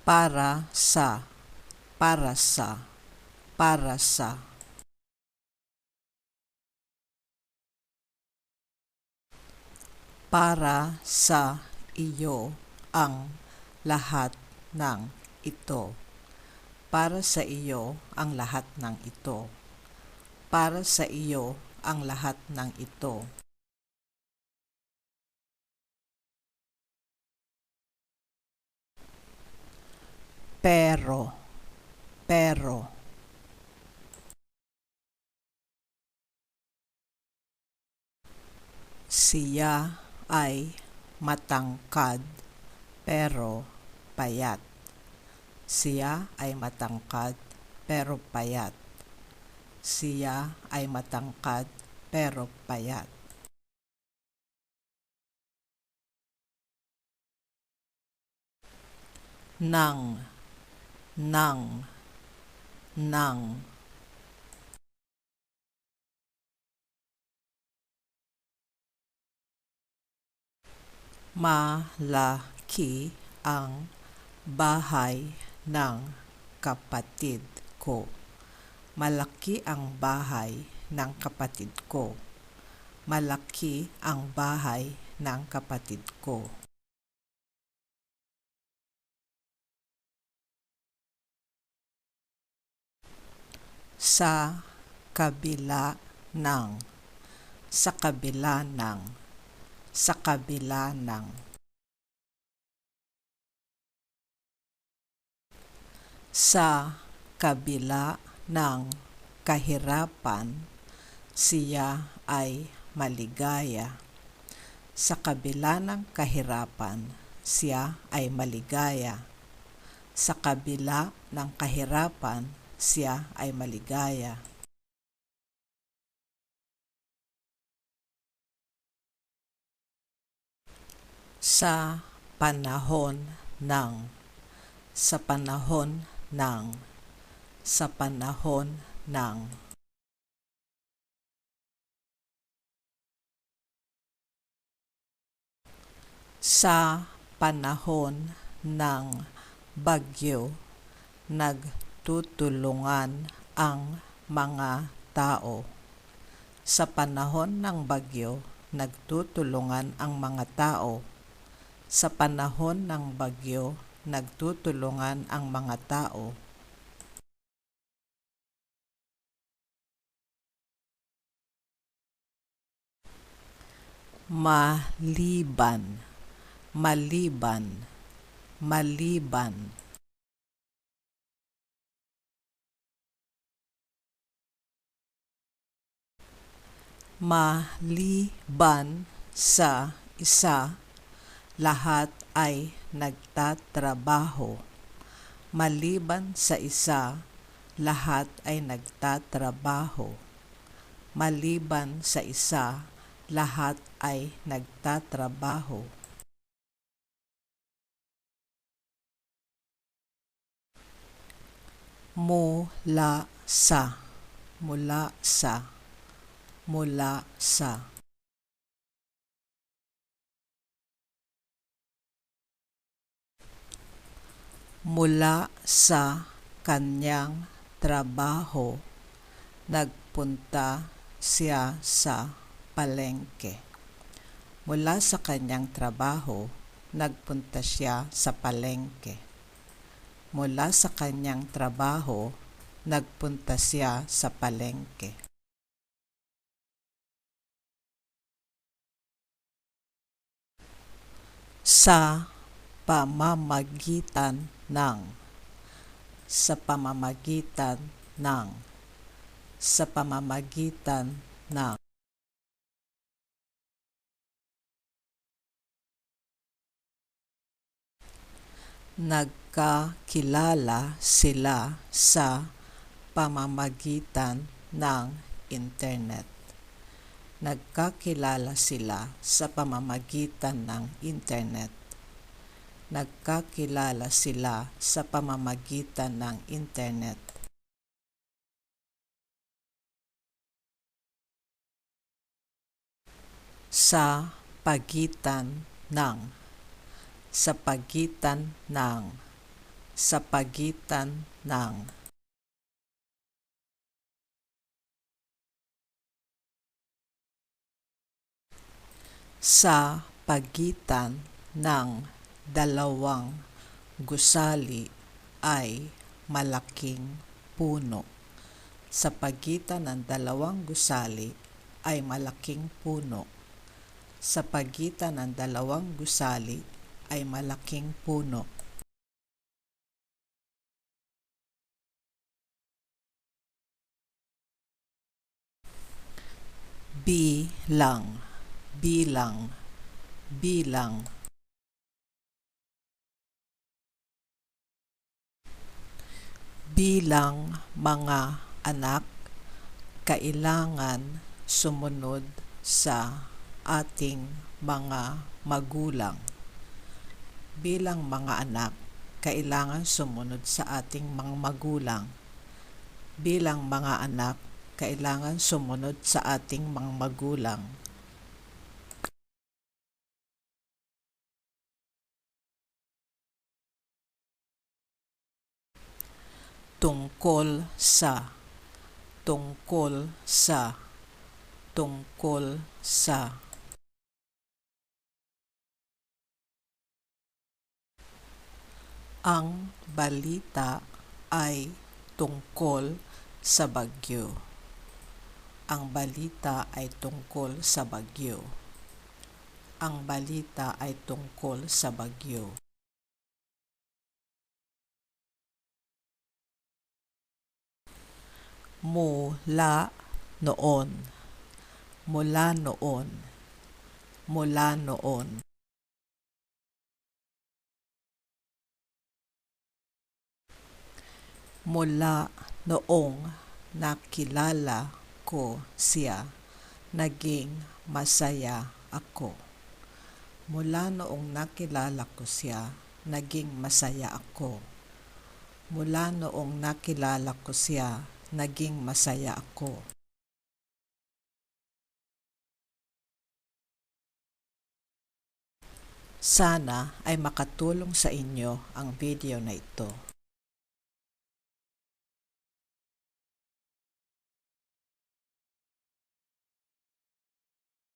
para sa, para sa, para sa. Para sa iyo ang lahat ng ito. Para sa iyo ang lahat ng ito. Para sa iyo ang lahat ng ito. Pero, pero. Siya ay matangkad pero payat. Siya ay matangkad pero payat. Siya ay matangkad pero payat. Nang, nang, nang. Malaki ang bahay ng kapatid ko. Malaki ang bahay ng kapatid ko. Malaki ang bahay ng kapatid ko. Sa kabila ng, sa kabila ng, sa kabila ng. Sa kabila ng kahirapan, siya ay maligaya. Sa kabila ng kahirapan, siya ay maligaya. Sa kabila ng kahirapan, siya ay maligaya. Sa panahon ng, sa panahon ng, sa panahon ng. Sa panahon ng bagyo, nagtutulungan ang mga tao. Sa panahon ng bagyo, nagtutulungan ang mga tao. Sa panahon ng bagyo, nagtutulungan ang mga tao. Maliban, maliban, maliban. Maliban sa isa, lahat ay nagtatrabaho. Maliban sa isa, lahat ay nagtatrabaho. Maliban sa isa, lahat ay nagtatrabaho. Mula sa, mula sa, mula sa. Mula sa kanyang trabaho, nagpunta siya sa palengke. Mula sa kanyang trabaho, nagpunta siya sa palengke. Mula sa kanyang trabaho, nagpunta siya sa palengke. Sa pamamagitan ng, sa pamamagitan ng, sa pamamagitan ng. Nagkakilala sila sa pamamagitan ng internet. Nagkakilala sila sa pamamagitan ng internet. Nagkakilala sila sa pamamagitan ng internet. Sa pagitan ng, sa pagitan ng, sa pagitan ng sa pagitan ng dalawang gusali ay malaking puno. Sa pagitan ng dalawang gusali ay malaking puno. Sa pagitan ng dalawang gusali ay malaking puno. Bilang, bilang, bilang. Bilang mga anak, kailangan sumunod sa ating mga magulang. Bilang mga anak, kailangan sumunod sa ating mga magulang. Bilang mga anak, kailangan sumunod sa ating mga magulang. Tungkol sa, tungkol sa, tungkol sa. Ang balita ay tungkol sa bagyo. Ang balita ay tungkol sa bagyo. Ang balita ay tungkol sa bagyo. Mula noon, mula noon, mula noon. Mula noong nakilala ko siya, naging masaya ako. Mula noong nakilala ko siya, naging masaya ako. Mula noong nakilala ko siya, naging masaya ako. Sana ay makatulong sa inyo ang video na ito.